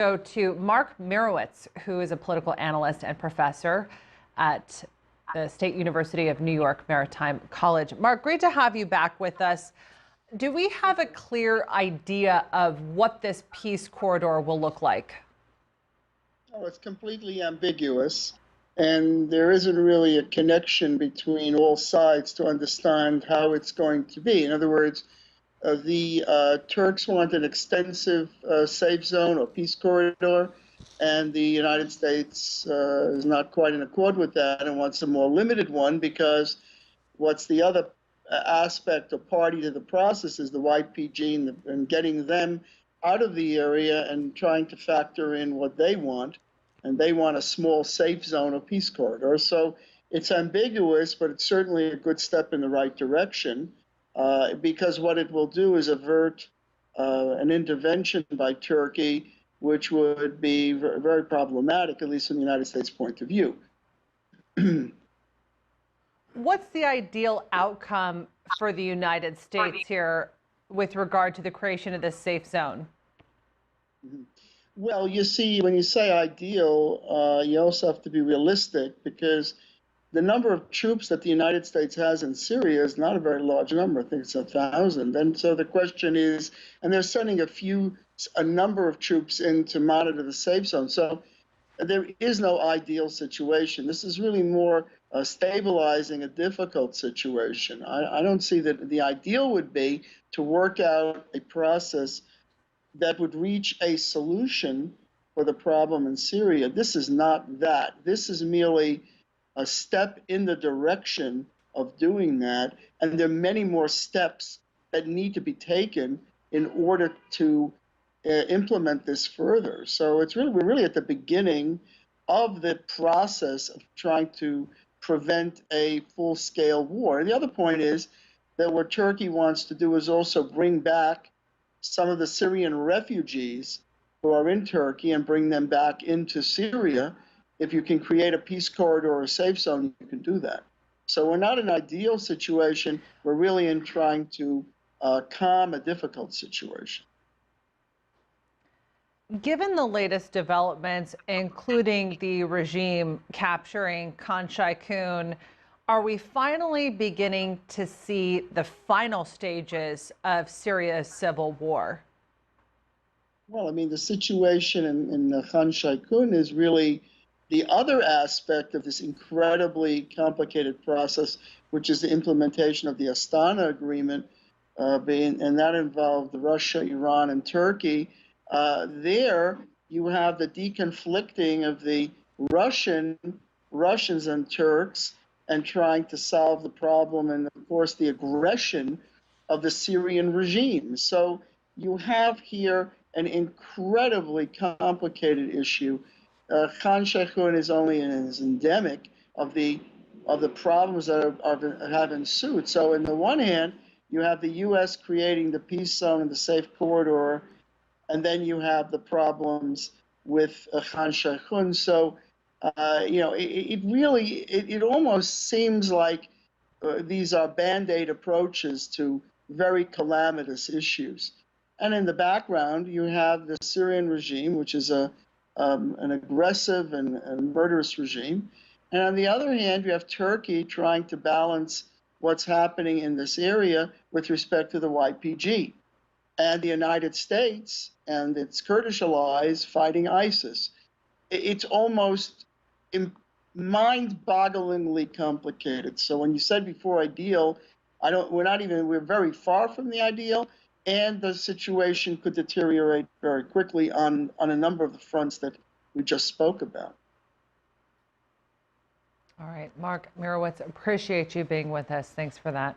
Go to Mark Meirowitz, who is a political analyst and professor at the State University of New York Maritime College. Mark, great to have you back with us. Do we have a clear idea of what this peace corridor will look like? Oh, it's completely ambiguous, and there isn't really a connection between all sides to understand how it's going to be. In other words, the Turks want an extensive safe zone or peace corridor, and the United States is not quite in accord with that and wants a more limited one, because what's the other aspect or party to the process is the YPG and getting them out of the area and trying to factor in what they want. And they want a small safe zone or peace corridor. So it's ambiguous, but it's certainly a good step in the right direction. Because what it will do is avert an intervention by Turkey, which would be very problematic, at least from the United States' point of view. What's the ideal outcome for the United States here with regard to the creation of this safe zone? Well, you see, when you say ideal, you also have to be realistic, because the number of troops that the United States has in Syria is not a very large number. I think it's 1,000. And so the question is, and they're sending a number of troops in to monitor the safe zone. So there is no ideal situation. This is really more stabilizing a difficult situation. I don't see that the ideal would be to work out a process that would reach a solution for the problem in Syria. This is not that. This is merely a step in the direction of doing that, and there are many more steps that need to be taken in order to implement this further. So we're really at the beginning of the process of trying to prevent a full-scale war. And the other point is that what Turkey wants to do is also bring back some of the Syrian refugees who are in Turkey and bring them back into Syria. If you can create a peace corridor or a safe zone, you can do that. So we're not in an ideal situation. We're really in trying to calm a difficult situation. Given the latest developments, including the regime capturing Khan Shaykhun, are we finally beginning to see the final stages of Syria's civil war? Well, I mean, the situation in Khan Shaykhun is really the other aspect of this incredibly complicated process, which is the implementation of the Astana Agreement, and that involved Russia, Iran, and Turkey. There you have the deconflicting of the Russians and Turks and trying to solve the problem, and of course the aggression of the Syrian regime. So you have here an incredibly complicated issue. Khan Shaykhun is only is endemic of the problems that have ensued. So on the one hand, you have the U.S. creating the peace zone and the safe corridor, and then you have the problems with Khan Shaykhun. So it almost seems like these are band-aid approaches to very calamitous issues. And in the background, you have the Syrian regime, which is an aggressive and murderous regime. And on the other hand, you have Turkey trying to balance what's happening in this area with respect to the YPG, and the United States and its Kurdish allies fighting ISIS. It's almost mind-bogglingly complicated. So when you said before ideal, we're very far from the ideal, and the situation could deteriorate very quickly on a number of the fronts that we just spoke about. All right, Mark Meirowitz, appreciate you being with us. Thanks for that.